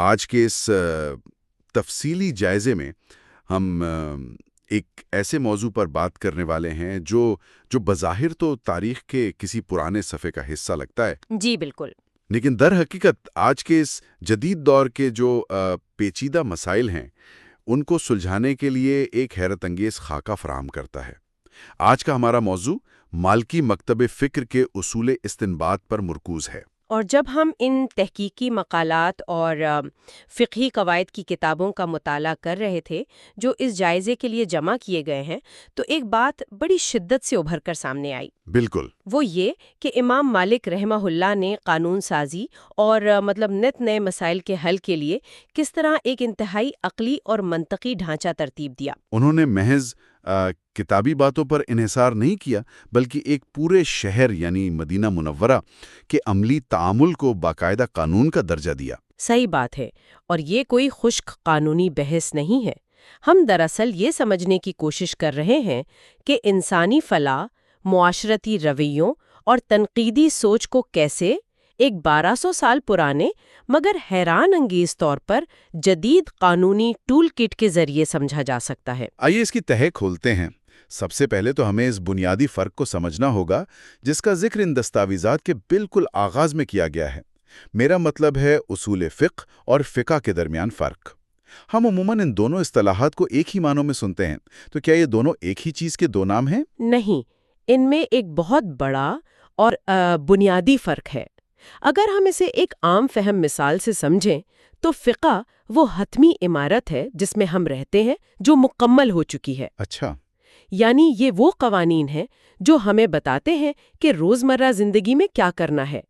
آج کے اس تفصیلی جائزے میں ہم ایک ایسے موضوع پر بات کرنے والے ہیں جو بظاہر تو تاریخ کے کسی پرانے صفحے کا حصہ لگتا ہے، جی بالکل۔ لیکن در حقیقت آج کے اس جدید دور کے جو پیچیدہ مسائل ہیں ان کو سلجھانے کے لیے ایک حیرت انگیز خاکہ فراہم کرتا ہے۔ آج کا ہمارا موضوع مالکی مکتب فکر کے اصول استنباط پر مرکوز ہے۔ اور جب ہم ان تحقیقی مقالات اور فقہی قواعد کی کتابوں کا مطالعہ کر رہے تھے جو اس جائزے کے لیے جمع کیے گئے ہیں، تو ایک بات بڑی شدت سے ابھر کر سامنے آئی۔ بالکل۔ وہ یہ کہ امام مالک رحمہ اللہ نے قانون سازی اور نت نئے مسائل کے حل کے لیے کس طرح ایک انتہائی عقلی اور منطقی ڈھانچہ ترتیب دیا۔ انہوں نے محض کتابی باتوں پر انحصار نہیں کیا، بلکہ ایک پورے شہر یعنی مدینہ منورہ کے عملی تعامل کو باقاعدہ قانون کا درجہ دیا۔ صحیح بات ہے، اور یہ کوئی خشک قانونی بحث نہیں ہے۔ ہم دراصل یہ سمجھنے کی کوشش کر رہے ہیں کہ انسانی فلاح، معاشرتی رویوں اور تنقیدی سوچ کو کیسے ایک 1200 سال پرانے مگر حیران انگیز طور پر جدید قانونی ٹول کٹ کے ذریعے سمجھا جا سکتا ہے۔ آئیے اس کی تہہ کھولتے ہیں۔ سب سے پہلے تو ہمیں اس بنیادی فرق کو سمجھنا ہوگا جس کا ذکر ان دستاویزات کے بالکل آغاز میں کیا گیا ہے۔ میرا مطلب ہے اصول فقہ اور فقہ کے درمیان فرق۔ ہم عموماً ان دونوں اصطلاحات کو ایک ہی معنوں میں سنتے ہیں، تو کیا یہ دونوں ایک ہی چیز کے دو نام ہیں؟ نہیں، ان میں ایک بہت بڑا اور بنیادی فرق ہے۔ اگر ہم اسے ایک عام فہم مثال سے سمجھیں تو فقہ وہ حتمی عمارت ہے جس میں ہم رہتے ہیں، جو مکمل ہو چکی ہے۔ اچھا۔ یعنی یہ وہ قوانین ہیں جو ہمیں بتاتے ہیں کہ روزمرہ زندگی میں کیا کرنا ہے۔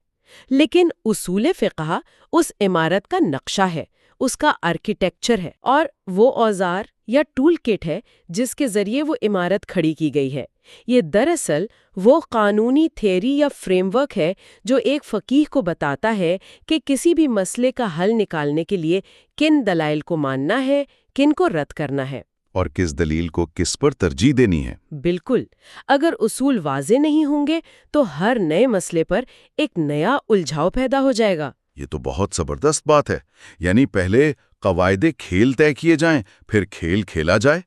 لیکن اصول فقہ اس عمارت کا نقشہ ہے، اس کا آرکیٹیکچر ہے، اور وہ اوزار یا ٹول کٹ ہے جس کے ذریعے وہ عمارت کھڑی کی گئی ہے۔ یہ دراصل وہ قانونی تھیوری یا فریم ورک ہے جو ایک فقیہ کو بتاتا ہے کہ کسی بھی مسئلے کا حل نکالنے کے لیے کن دلائل کو ماننا ہے، کن کو رد کرنا ہے، اور کس دلیل کو کس پر ترجیح دینی ہے۔ بالکل۔ اگر اصول واضح نہیں ہوں گے تو ہر نئے مسئلے پر ایک نیا الجھاؤ پیدا ہو جائے گا۔ یہ تو بہت زبردست بات ہے، یعنی پہلے قواعد کھیل طے کیے جائیں، پھر کھیل کھیلا جائے۔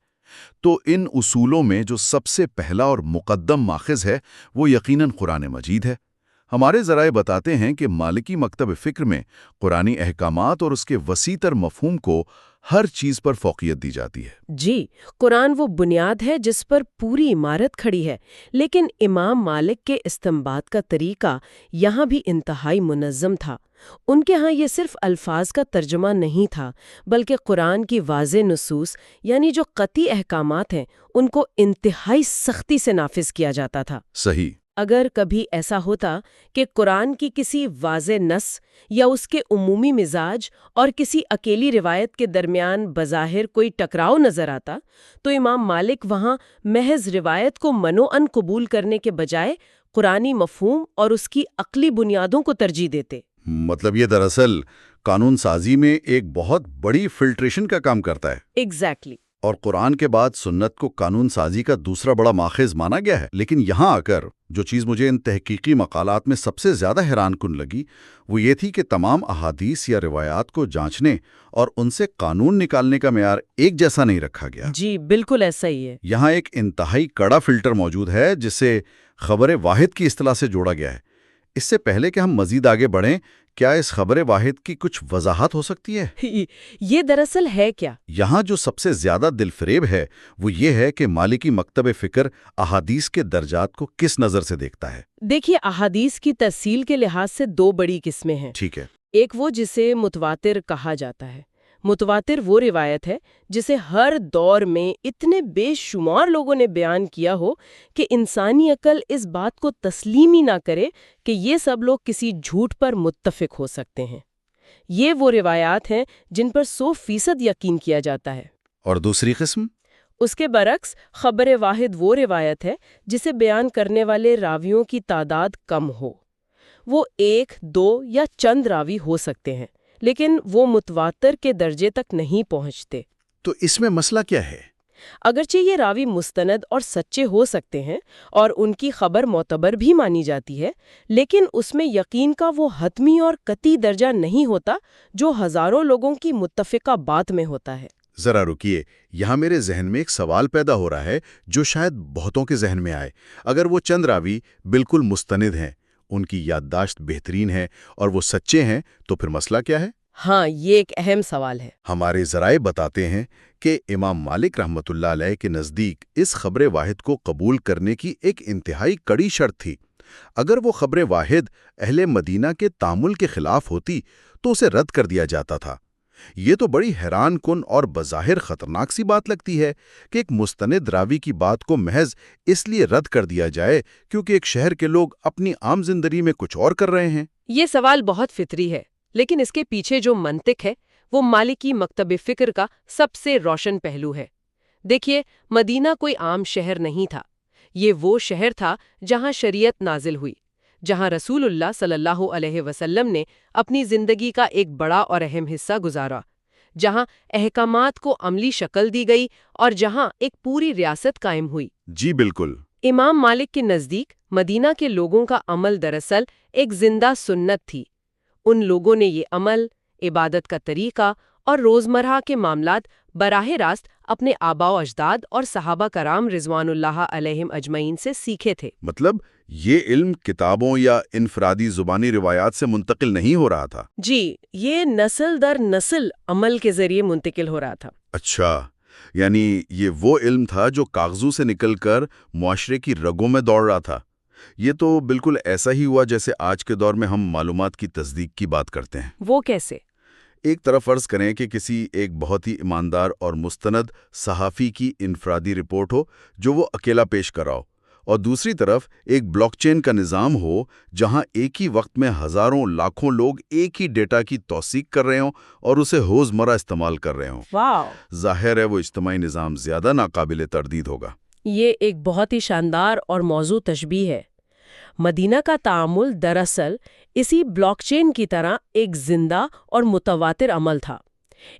تو ان اصولوں میں جو سب سے پہلا اور مقدم ماخذ ہے وہ یقیناً قرآن مجید ہے۔ ہمارے ذرائع بتاتے ہیں کہ مالکی مکتب فکر میں قرآنی احکامات اور اس کے وسیع تر مفہوم کو ہر چیز پر فوقیت دی جاتی ہے۔ جی، قرآن وہ بنیاد ہے جس پر پوری عمارت کھڑی ہے، لیکن امام مالک کے استنباط کا طریقہ یہاں بھی انتہائی منظم تھا۔ ان کے ہاں یہ صرف الفاظ کا ترجمہ نہیں تھا، بلکہ قرآن کی واضح نصوص یعنی جو قطعی احکامات ہیں ان کو انتہائی سختی سے نافذ کیا جاتا تھا۔ صحیح۔ اگر کبھی ایسا ہوتا کہ قرآن کی کسی واضح نص یا اس کے عمومی مزاج اور کسی اکیلی روایت کے درمیان بظاہر کوئی ٹکراؤ نظر آتا، تو امام مالک وہاں محض روایت کو منوعاً قبول کرنے کے بجائے قرآنی مفہوم اور اس کی عقلی بنیادوں کو ترجیح دیتے۔ مطلب یہ دراصل قانون سازی میں ایک بہت بڑی فلٹریشن کا کام کرتا ہے۔ ایگزیکٹلی۔ اور قرآن کے بعد سنت کو قانون سازی کا دوسرا بڑا ماخذ مانا گیا ہے۔ لیکن یہاں آ کر جو چیز مجھے ان تحقیقی مقالات میں سب سے زیادہ حیران کن لگی وہ یہ تھی کہ تمام احادیث یا روایات کو جانچنے اور ان سے قانون نکالنے کا معیار ایک جیسا نہیں رکھا گیا۔ جی بالکل ایسا ہی ہے۔ یہاں ایک انتہائی کڑا فلٹر موجود ہے جسے خبر واحد کی اصطلاح سے جوڑا گیا ہے۔ اس سے پہلے کہ ہم مزید آگے بڑھیں، کیا اس خبر واحد کی کچھ وضاحت ہو سکتی ہے؟ یہ دراصل ہے کیا؟ یہاں جو سب سے زیادہ دل فریب ہے وہ یہ ہے کہ مالکی مکتب فکر احادیث کے درجات کو کس نظر سے دیکھتا ہے۔ دیکھیے، احادیث کی تفصیل کے لحاظ سے دو بڑی قسمیں ہیں۔ ٹھیک ہے۔ ایک وہ جسے متواتر کہا جاتا ہے۔ متواتر وہ روایت ہے جسے ہر دور میں اتنے بے شمار لوگوں نے بیان کیا ہو کہ انسانی عقل اس بات کو تسلیم ہی نہ کرے کہ یہ سب لوگ کسی جھوٹ پر متفق ہو سکتے ہیں۔ یہ وہ روایات ہیں جن پر 100% یقین کیا جاتا ہے۔ اور دوسری قسم؟ اس کے برعکس خبر واحد وہ روایت ہے جسے بیان کرنے والے راویوں کی تعداد کم ہو۔ وہ 1، 2 یا چند راوی ہو سکتے ہیں، لیکن وہ متواتر کے درجے تک نہیں پہنچتے۔ تو اس میں مسئلہ کیا ہے؟ اگرچہ یہ راوی مستند اور سچے ہو سکتے ہیں اور ان کی خبر معتبر بھی مانی جاتی ہے، لیکن اس میں یقین کا وہ حتمی اور قطعی درجہ نہیں ہوتا جو ہزاروں لوگوں کی متفقہ بات میں ہوتا ہے۔ ذرا رکیے، یہاں میرے ذہن میں ایک سوال پیدا ہو رہا ہے جو شاید بہتوں کے ذہن میں آئے۔ اگر وہ چند راوی بالکل مستند ہیں، ان کی یادداشت بہترین ہے اور وہ سچے ہیں، تو پھر مسئلہ کیا ہے؟ ہاں، یہ ایک اہم سوال ہے۔ ہمارے ذرائع بتاتے ہیں کہ امام مالک رحمۃ اللہ علیہ کے نزدیک اس خبر واحد کو قبول کرنے کی ایک انتہائی کڑی شرط تھی۔ اگر وہ خبر واحد اہل مدینہ کے تعامل کے خلاف ہوتی تو اسے رد کر دیا جاتا تھا۔ یہ تو بڑی حیران کن اور بظاہر خطرناک سی بات لگتی ہے کہ ایک مستند راوی کی بات کو محض اس لیے رد کر دیا جائے کیونکہ ایک شہر کے لوگ اپنی عام زندگی میں کچھ اور کر رہے ہیں۔ یہ سوال بہت فطری ہے، لیکن اس کے پیچھے جو منطق ہے وہ مالکی مکتب فکر کا سب سے روشن پہلو ہے۔ دیکھیے، مدینہ کوئی عام شہر نہیں تھا، یہ وہ شہر تھا جہاں شریعت نازل ہوئی، جہاں رسول اللہ صلی اللہ علیہ وسلم نے اپنی زندگی کا ایک بڑا اور اہم حصہ گزارا، جہاں احکامات کو عملی شکل دی گئی اور جہاں ایک پوری ریاست قائم ہوئی۔ جی بالکل۔ امام مالک کے نزدیک مدینہ کے لوگوں کا عمل دراصل ایک زندہ سنت تھی۔ ان لوگوں نے یہ عمل، عبادت کا طریقہ اور روزمرہ کے معاملات براہ راست اپنے آباء و اجداد اور صحابہ کرام رضوان اللہ علیہم اجمعین سے سیکھے تھے۔ مطلب یہ علم کتابوں یا انفرادی زبانی روایات سے منتقل نہیں ہو رہا تھا؟ جی، یہ نسل در نسل عمل کے ذریعے منتقل ہو رہا تھا۔ اچھا، یعنی یہ وہ علم تھا جو کاغذوں سے نکل کر معاشرے کی رگوں میں دوڑ رہا تھا۔ یہ تو بالکل ایسا ہی ہوا جیسے آج کے دور میں ہم معلومات کی تصدیق کی بات کرتے ہیں۔ وہ کیسے؟ ایک طرف فرض کریں کہ کسی ایک بہت ہی ایماندار اور مستند صحافی کی انفرادی رپورٹ ہو جو وہ اکیلا پیش کر رہا ہو، اور دوسری طرف ایک بلاک چین کا نظام ہو جہاں ایک ہی وقت میں ہزاروں لاکھوں لوگ ایک ہی ڈیٹا کی توثیق کر رہے ہوں اور اسے روزمرہ استعمال کر رہے ہوں۔ واو! ظاہر ہے وہ اجتماعی نظام زیادہ ناقابل تردید ہوگا۔ یہ ایک بہت ہی شاندار اور موزوں تشبیہ ہے۔ مدینہ کا تعامل دراصل اسی بلاک چین کی طرح ایک زندہ اور متواتر عمل تھا۔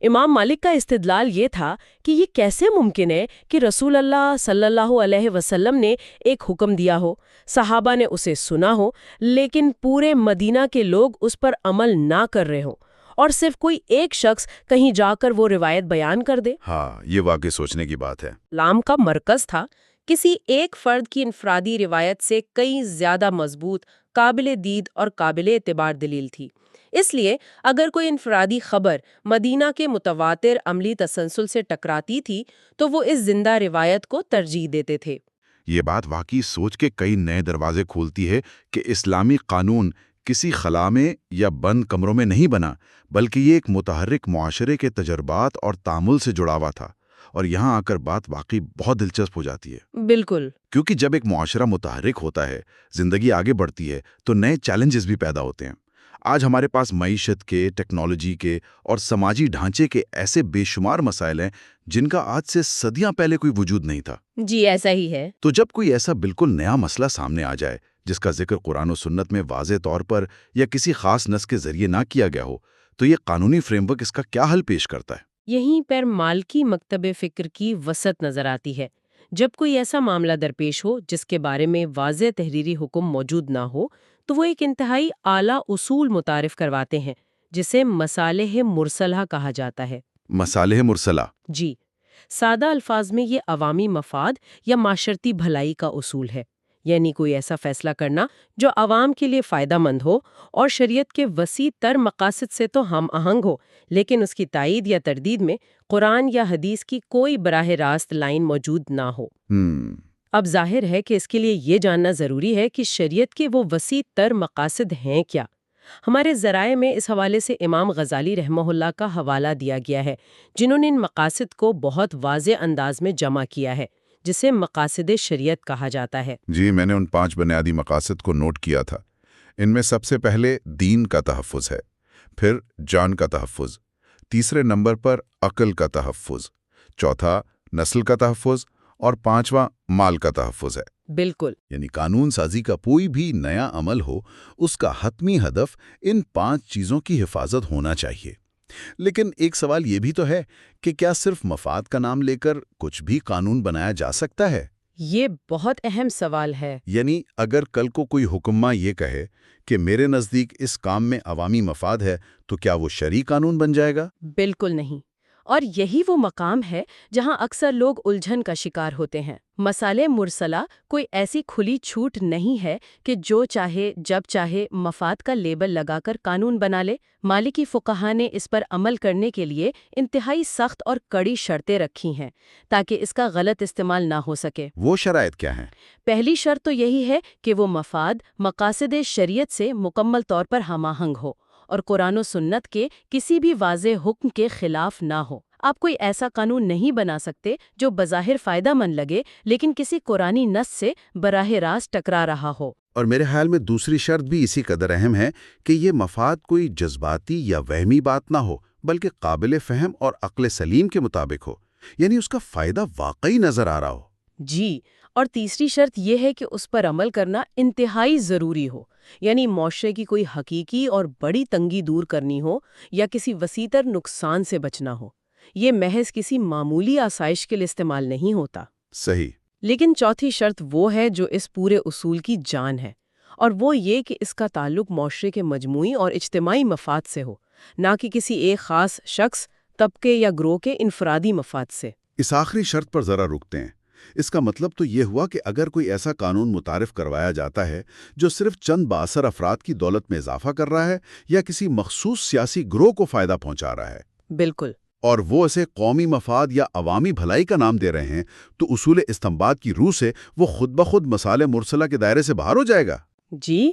امام مالک کا استدلال یہ تھا کہ یہ کیسے ممکن ہے کہ رسول اللہ صلی اللہ علیہ وسلم نے ایک حکم دیا ہو، صحابہ نے اسے سنا ہو، لیکن پورے مدینہ کے لوگ اس پر عمل نہ کر رہے ہوں، اور صرف کوئی ایک شخص کہیں جا کر وہ روایت بیان کر دے۔ ہاں، یہ واقعی سوچنے کی بات ہے۔ اسلام کا مرکز تھا کسی ایک فرد کی انفرادی روایت سے کئی زیادہ مضبوط، قابل دید اور قابل اعتبار دلیل تھی۔ اس لیے اگر کوئی انفرادی خبر مدینہ کے متواتر عملی تسلسل سے ٹکراتی تھی تو وہ اس زندہ روایت کو ترجیح دیتے تھے۔ یہ بات واقعی سوچ کے کئی نئے دروازے کھولتی ہے کہ اسلامی قانون کسی خلا میں یا بند کمروں میں نہیں بنا، بلکہ یہ ایک متحرک معاشرے کے تجربات اور تعامل سے جڑا ہوا تھا۔ اور یہاں آ کر بات واقعی بہت دلچسپ ہو جاتی ہے۔ بالکل، کیونکہ جب ایک معاشرہ متحرک ہوتا ہے، زندگی آگے بڑھتی ہے، تو نئے چیلنجز بھی پیدا ہوتے ہیں۔ آج ہمارے پاس معیشت کے، ٹیکنالوجی کے اور سماجی ڈھانچے کے ایسے بے شمار مسائل ہیں جن کا آج سے صدیاں پہلے کوئی وجود نہیں تھا۔ جی ایسا ہی ہے۔ تو جب کوئی ایسا بالکل نیا مسئلہ سامنے آ جائے جس کا ذکر قرآن و سنت میں واضح طور پر یا کسی خاص نص کے ذریعے نہ کیا گیا ہو، تو یہ قانونی فریم ورک اس کا کیا حل پیش کرتا ہے؟ یہیں پر مالکی مکتب فکر کی وسعت نظر آتی ہے۔ جب کوئی ایسا معاملہ درپیش ہو جس کے بارے میں واضح تحریری حکم موجود نہ ہو تو وہ ایک انتہائی اعلیٰ اصول متعارف کرواتے ہیں جسے مصالح مرسلہ کہا جاتا ہے۔ مصالح مرسلہ؟ جی، سادہ الفاظ میں یہ عوامی مفاد یا معاشرتی بھلائی کا اصول ہے، یعنی کوئی ایسا فیصلہ کرنا جو عوام کے لیے فائدہ مند ہو اور شریعت کے وسیع تر مقاصد سے تو ہم آہنگ ہو، لیکن اس کی تائید یا تردید میں قرآن یا حدیث کی کوئی براہ راست لائن موجود نہ ہو۔ اب ظاہر ہے کہ اس کے لیے یہ جاننا ضروری ہے کہ شریعت کے وہ وسیع تر مقاصد ہیں کیا۔ ہمارے ذرائع میں اس حوالے سے امام غزالی رحمہ اللہ کا حوالہ دیا گیا ہے، جنہوں نے ان مقاصد کو بہت واضح انداز میں جمع کیا ہے، جسے مقاصد شریعت کہا جاتا ہے۔ جی، میں نے ان 5 بنیادی مقاصد کو نوٹ کیا تھا۔ ان میں سب سے پہلے دین کا تحفظ ہے، پھر جان کا تحفظ، تیسرے نمبر پر عقل کا تحفظ، چوتھا نسل کا تحفظ، اور 5واں مال کا تحفظ ہے۔ بالکل، یعنی قانون سازی کا کوئی بھی نیا عمل ہو، اس کا حتمی ہدف ان 5 چیزوں کی حفاظت ہونا چاہیے۔ لیکن ایک سوال یہ بھی تو ہے کہ کیا صرف مفاد کا نام لے کر کچھ بھی قانون بنایا جا سکتا ہے؟ یہ بہت اہم سوال ہے۔ یعنی اگر کل کو کوئی حکمہ یہ کہے کہ میرے نزدیک اس کام میں عوامی مفاد ہے تو کیا وہ شرعی قانون بن جائے گا؟ بالکل نہیں۔ اور یہی وہ مقام ہے جہاں اکثر لوگ الجھن کا شکار ہوتے ہیں۔ مصالح مرسلہ کوئی ایسی کھلی چھوٹ نہیں ہے کہ جو چاہے جب چاہے مفاد کا لیبل لگا کر قانون بنا لے۔ مالکی فقہا نے اس پر عمل کرنے کے لیے انتہائی سخت اور کڑی شرطیں رکھی ہیں تاکہ اس کا غلط استعمال نہ ہو سکے۔ وہ شرائط کیا ہیں؟ پہلی شرط تو یہی ہے کہ وہ مفاد مقاصد شریعت سے مکمل طور پر ہم آہنگ ہو اور قرآن و سنت کے کسی بھی واضح حکم کے خلاف نہ ہو۔ آپ کوئی ایسا قانون نہیں بنا سکتے جو بظاہر فائدہ مند لگے لیکن کسی قرآنی نص سے براہ راست ٹکرا رہا ہو۔ اور میرے خیال میں دوسری شرط بھی اسی قدر اہم ہے کہ یہ مفاد کوئی جذباتی یا وہمی بات نہ ہو بلکہ قابل فہم اور عقل سلیم کے مطابق ہو، یعنی اس کا فائدہ واقعی نظر آ رہا ہو۔ جی، اور تیسری شرط یہ ہے کہ اس پر عمل کرنا انتہائی ضروری ہو، یعنی معاشرے کی کوئی حقیقی اور بڑی تنگی دور کرنی ہو یا کسی وسیع تر نقصان سے بچنا ہو۔ یہ محض کسی معمولی آسائش کے لیے استعمال نہیں ہوتا۔ صحیح۔ لیکن چوتھی شرط وہ ہے جو اس پورے اصول کی جان ہے، اور وہ یہ کہ اس کا تعلق معاشرے کے مجموعی اور اجتماعی مفاد سے ہو، نہ کہ کسی ایک خاص شخص، طبقے یا گروہ کے انفرادی مفاد سے۔ اس آخری شرط پر ذرا رکتے ہیں۔ اس کا مطلب تو یہ ہوا کہ اگر کوئی ایسا قانون متعارف کروایا جاتا ہے جو صرف چند بااثر افراد کی دولت میں اضافہ کر رہا ہے یا کسی مخصوص سیاسی گروہ کو فائدہ پہنچا رہا ہے، بالکل، اور وہ اسے قومی مفاد یا عوامی بھلائی کا نام دے رہے ہیں، تو اصول استنباط کی روح سے وہ خود بخود مصالح مرسلہ کے دائرے سے باہر ہو جائے گا۔ جی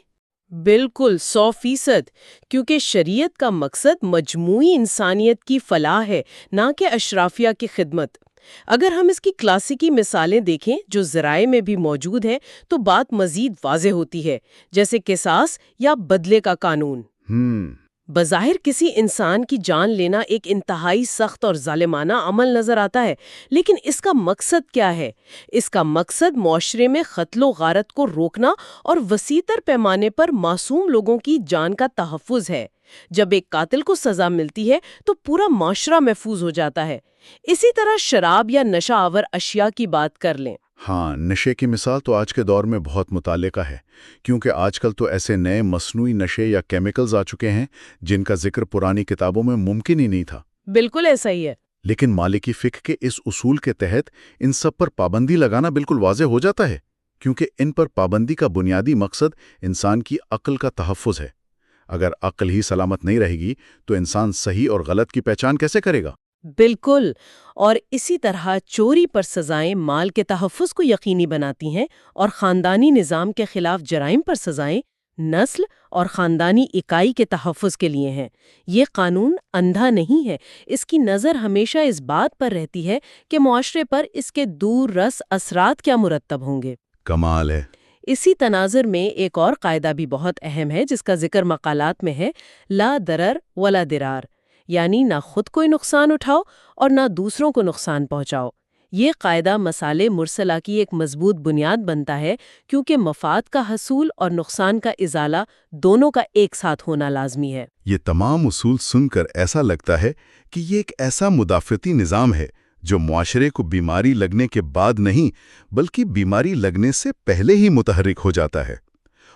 بالکل، 100%، کیونکہ شریعت کا مقصد مجموعی انسانیت کی فلاح ہے، نہ کہ اشرافیہ کی خدمت۔ اگر ہم اس کی کلاسیکی مثالیں دیکھیں جو ذرائع میں بھی موجود ہیں تو بات مزید واضح ہوتی ہے، جیسے قصاص یا بدلے کا قانون۔ بظاہر کسی انسان کی جان لینا ایک انتہائی سخت اور ظالمانہ عمل نظر آتا ہے، لیکن اس کا مقصد کیا ہے؟ اس کا مقصد معاشرے میں قتل و غارت کو روکنا اور وسیع تر پیمانے پر معصوم لوگوں کی جان کا تحفظ ہے۔ جب ایک قاتل کو سزا ملتی ہے تو پورا معاشرہ محفوظ ہو جاتا ہے۔ اسی طرح شراب یا نشہ آور اشیاء کی بات کر لیں۔ ہاں، نشے کی مثال تو آج کے دور میں بہت متعلقہ ہے، کیونکہ آج کل تو ایسے نئے مصنوعی نشے یا کیمیکلز آ چکے ہیں جن کا ذکر پرانی کتابوں میں ممکن ہی نہیں تھا۔ بالکل ایسا ہی ہے۔ لیکن مالکی فقہ کے اس اصول کے تحت ان سب پر پابندی لگانا بالکل واضح ہو جاتا ہے، کیونکہ ان پر پابندی کا بنیادی مقصد انسان کی عقل کا تحفظ ہے۔ اگر عقل ہی سلامت نہیں رہے گی تو انسان صحیح اور غلط کی پہچان کیسے کرے گا؟ بالکل، اور اسی طرح چوری پر سزائیں مال کے تحفظ کو یقینی بناتی ہیں، اور خاندانی نظام کے خلاف جرائم پر سزائیں نسل اور خاندانی اکائی کے تحفظ کے لیے ہیں۔ یہ قانون اندھا نہیں ہے، اس کی نظر ہمیشہ اس بات پر رہتی ہے کہ معاشرے پر اس کے دور رس اثرات کیا مرتب ہوں گے۔ کمال ہے۔ اسی تناظر میں ایک اور قاعدہ بھی بہت اہم ہے جس کا ذکر مقالات میں ہے، لا ضرر ولا ضرار، یعنی نہ خود کوئی نقصان اٹھاؤ اور نہ دوسروں کو نقصان پہنچاؤ۔ یہ قاعدہ مصالح مرسلہ کی ایک مضبوط بنیاد بنتا ہے، کیونکہ مفاد کا حصول اور نقصان کا ازالہ دونوں کا ایک ساتھ ہونا لازمی ہے۔ یہ تمام اصول سن کر ایسا لگتا ہے کہ یہ ایک ایسا مدافعتی نظام ہے جو معاشرے کو بیماری لگنے کے بعد نہیں بلکہ بیماری لگنے سے پہلے ہی متحرک ہو جاتا ہے۔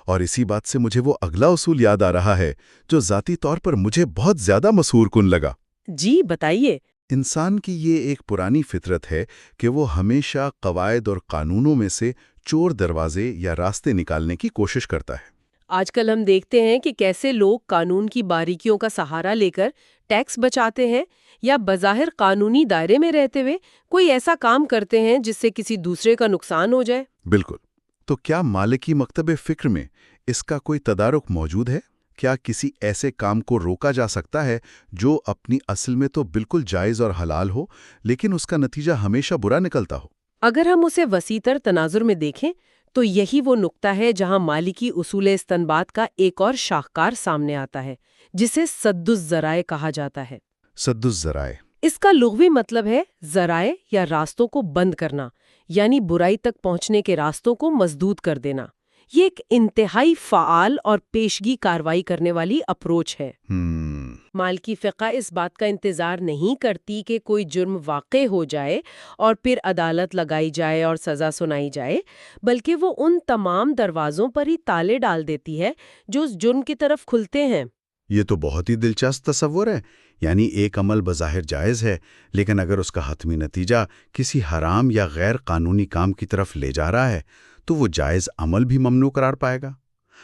اور اسی بات سے مجھے وہ اگلا اصول یاد آ رہا ہے جو ذاتی طور پر مجھے بہت زیادہ مسحور کن لگا۔ جی بتائیے۔ انسان کی یہ ایک پرانی فطرت ہے کہ وہ ہمیشہ قواعد اور قانونوں میں سے چور دروازے یا راستے نکالنے کی کوشش کرتا ہے۔ آج کل ہم دیکھتے ہیں کہ کیسے لوگ قانون کی باریکیوں کا سہارا لے کر ٹیکس بچاتے ہیں یا بظاہر قانونی دائرے میں رہتے ہوئے کوئی ایسا کام کرتے ہیں جس سے کسی دوسرے کا نقصان ہو جائے۔ بالکل۔ تو کیا مالکی مکتب فکر میں اس کا کوئی تدارک موجود ہے؟ کیا کسی ایسے کام کو روکا جا سکتا ہے جو اپنی اصل میں تو بالکل جائز اور حلال ہو لیکن اس کا نتیجہ ہمیشہ برا نکلتا ہو؟ اگر ہم اسے وسیع تر تناظر میں دیکھیں تو یہی وہ نقطہ ہے جہاں مالکی اصول استنباط کا ایک اور شاہکار سامنے آتا ہے، جسے سد الذرائع کہا جاتا ہے۔ سد الذرائع، اس کا لغوی مطلب ہے ذرائع یا راستوں کو بند کرنا، یعنی برائی تک پہنچنے کے راستوں کو مسدود کر دینا۔ یہ ایک انتہائی فعال اور پیشگی کارروائی کرنے والی اپروچ ہے۔ مالکی فقہ اس بات کا انتظار نہیں کرتی کہ کوئی جرم واقع ہو جائے اور پھر عدالت لگائی جائے اور سزا سنائی جائے، بلکہ وہ ان تمام دروازوں پر ہی تالے ڈال دیتی ہے جو اس جرم کی طرف کھلتے ہیں۔ یہ تو بہت ہی دلچسپ تصور ہے، یعنی ایک عمل بظاہر جائز ہے، لیکن اگر اس کا حتمی نتیجہ کسی حرام یا غیر قانونی کام کی طرف لے جا رہا ہے تو وہ جائز عمل بھی ممنوع قرار پائے گا۔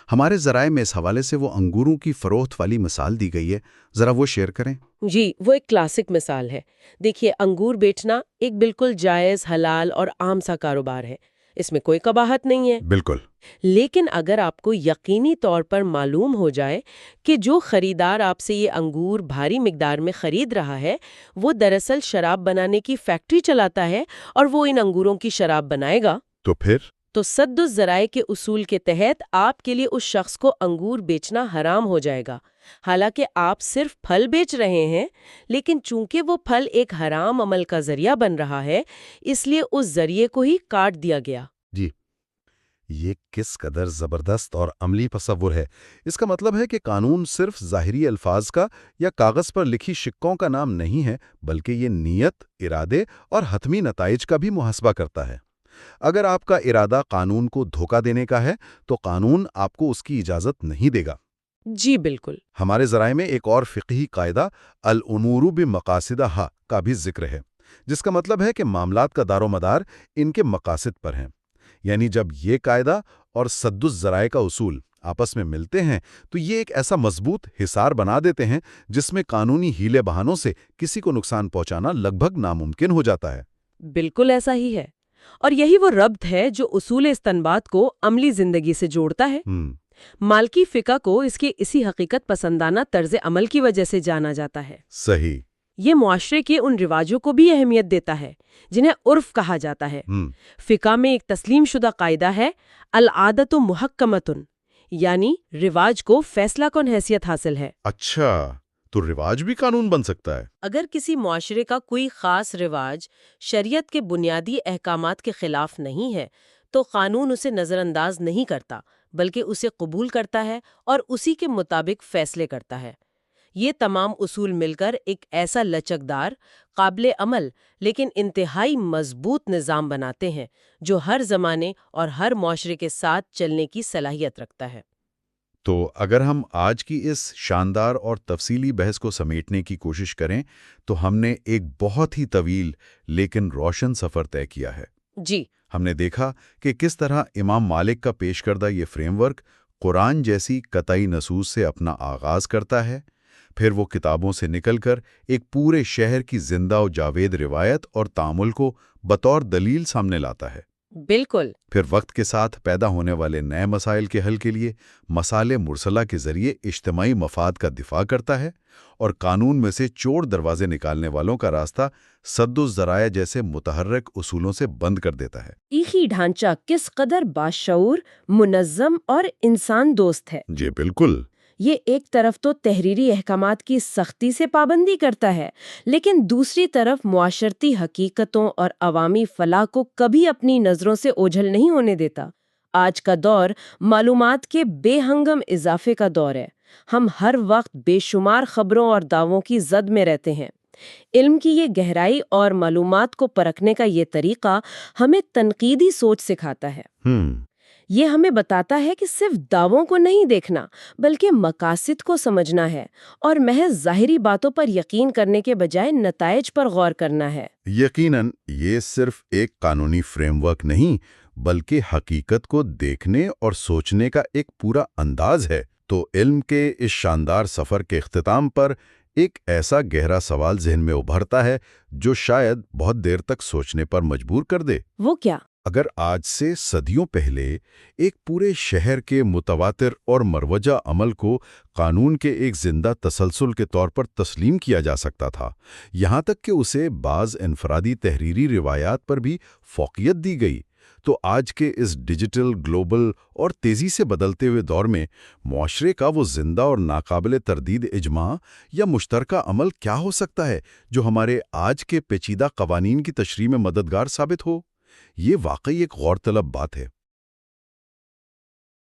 ہمارے ذرائع میں اس حوالے سے وہ انگوروں کی فروخت والی مثال دی گئی ہے، ذرا وہ شیئر کریں۔ جی، وہ ایک کلاسک مثال ہے۔ دیکھیے، انگور بیچنا ایک بالکل جائز، حلال اور عام سا کاروبار ہے، اس میں کوئی قباحت نہیں ہے۔ بالکل۔ لیکن اگر آپ کو یقینی طور پر معلوم ہو جائے کہ جو خریدار آپ سے یہ انگور بھاری مقدار میں خرید رہا ہے وہ دراصل شراب بنانے کی فیکٹری چلاتا ہے اور وہ ان انگوروں کی شراب بنائے گا، تو پھر تو سد الذرائع کے اصول کے تحت آپ کے لیے اس شخص کو انگور بیچنا حرام ہو جائے گا، حالانکہ آپ صرف پھل بیچ رہے ہیں، لیکن چونکہ وہ پھل ایک حرام عمل کا ذریعہ بن رہا ہے اس لیے اس ذریعے کو ہی کاٹ دیا گیا۔ جی، یہ کس قدر زبردست اور عملی تصور ہے۔ اس کا مطلب ہے کہ قانون صرف ظاہری الفاظ کا یا کاغذ پر لکھی شکوں کا نام نہیں ہے، بلکہ یہ نیت، ارادے اور حتمی نتائج کا بھی محاسبہ کرتا ہے۔ اگر آپ کا ارادہ قانون کو دھوکہ دینے کا ہے تو قانون آپ کو اس کی اجازت نہیں دے گا۔ جی بالکل۔ ہمارے ذرائع میں ایک اور فقہی قاعدہ الامور بمقاصدہا کا بھی ذکر ہے، جس کا مطلب ہے کہ معاملات کا دار و مدار ان کے مقاصد پر ہیں۔ یعنی جب یہ قاعدہ اور سد الذرائع کا اصول آپس میں ملتے ہیں تو یہ ایک ایسا مضبوط حصار بنا دیتے ہیں جس میں قانونی ہیلے بہانوں سے کسی کو نقصان پہنچانا لگ بھگ ناممکن ہو جاتا ہے۔ بالکل ایسا ہی ہے، اور یہی وہ ربط ہے جو اصول استنباط کو عملی زندگی سے جوڑتا ہے۔ مالکی فقہ کو اس کے اسی حقیقت پسندانہ طرز عمل کی وجہ سے جانا جاتا ہے۔ صحیح۔ یہ معاشرے کے ان رواجوں کو بھی اہمیت دیتا ہے جنہیں عرف کہا جاتا ہے۔ فقہ میں ایک تسلیم شدہ قاعدہ ہے العادۃ محکمۃ، یعنی رواج کو فیصلہ کن حیثیت حاصل ہے۔ اچھا، تو رواج بھی قانون بن سکتا ہے؟ اگر کسی معاشرے کا کوئی خاص رواج شریعت کے بنیادی احکامات کے خلاف نہیں ہے تو قانون اسے نظر انداز نہیں کرتا، بلکہ اسے قبول کرتا ہے اور اسی کے مطابق فیصلے کرتا ہے۔ یہ تمام اصول مل کر ایک ایسا لچکدار، قابل عمل لیکن انتہائی مضبوط نظام بناتے ہیں جو ہر زمانے اور ہر معاشرے کے ساتھ چلنے کی صلاحیت رکھتا ہے۔ تو اگر ہم آج کی اس شاندار اور تفصیلی بحث کو سمیٹنے کی کوشش کریں تو ہم نے ایک بہت ہی طویل لیکن روشن سفر طے کیا ہے۔ جی، ہم نے دیکھا کہ کس طرح امام مالک کا پیش کردہ یہ فریم ورک قرآن جیسی قطعی نصوص سے اپنا آغاز کرتا ہے، پھر وہ کتابوں سے نکل کر ایک پورے شہر کی زندہ و جاوید روایت اور تعامل کو بطور دلیل سامنے لاتا ہے۔ بالکل۔ پھر وقت کے ساتھ پیدا ہونے والے نئے مسائل کے حل کے لیے مسالے مرسلہ کے ذریعے اجتماعی مفاد کا دفاع کرتا ہے، اور قانون میں سے چور دروازے نکالنے والوں کا راستہ سد الذرائع جیسے متحرک اصولوں سے بند کر دیتا ہے۔ ایک ڈھانچہ کس قدر باشعور، منظم اور انسان دوست ہے۔ جی بالکل۔ یہ ایک طرف تو تحریری احکامات کی سختی سے پابندی کرتا ہے، لیکن دوسری طرف معاشرتی حقیقتوں اور عوامی فلاح کو کبھی اپنی نظروں سے اوجھل نہیں ہونے دیتا۔ آج کا دور معلومات کے بے ہنگم اضافے کا دور ہے۔ ہم ہر وقت بے شمار خبروں اور دعووں کی زد میں رہتے ہیں۔ علم کی یہ گہرائی اور معلومات کو پرکھنے کا یہ طریقہ ہمیں تنقیدی سوچ سکھاتا ہے۔ یہ ہمیں بتاتا ہے کہ صرف دعووں کو نہیں دیکھنا بلکہ مقاصد کو سمجھنا ہے، اور محض ظاہری باتوں پر یقین کرنے کے بجائے نتائج پر غور کرنا ہے۔ یقیناً یہ صرف ایک قانونی فریم ورک نہیں بلکہ حقیقت کو دیکھنے اور سوچنے کا ایک پورا انداز ہے۔ تو علم کے اس شاندار سفر کے اختتام پر ایک ایسا گہرا سوال ذہن میں ابھرتا ہے جو شاید بہت دیر تک سوچنے پر مجبور کر دے۔ وہ کیا؟ اگر آج سے صدیوں پہلے ایک پورے شہر کے متواتر اور مروجہ عمل کو قانون کے ایک زندہ تسلسل کے طور پر تسلیم کیا جا سکتا تھا، یہاں تک کہ اسے بعض انفرادی تحریری روایات پر بھی فوقیت دی گئی، تو آج کے اس ڈیجیٹل، گلوبل اور تیزی سے بدلتے ہوئے دور میں معاشرے کا وہ زندہ اور ناقابل تردید اجماع یا مشترکہ عمل کیا ہو سکتا ہے جو ہمارے آج کے پیچیدہ قوانین کی تشریح میں مددگار ثابت ہو؟ یہ واقعی ایک غور طلب بات ہے۔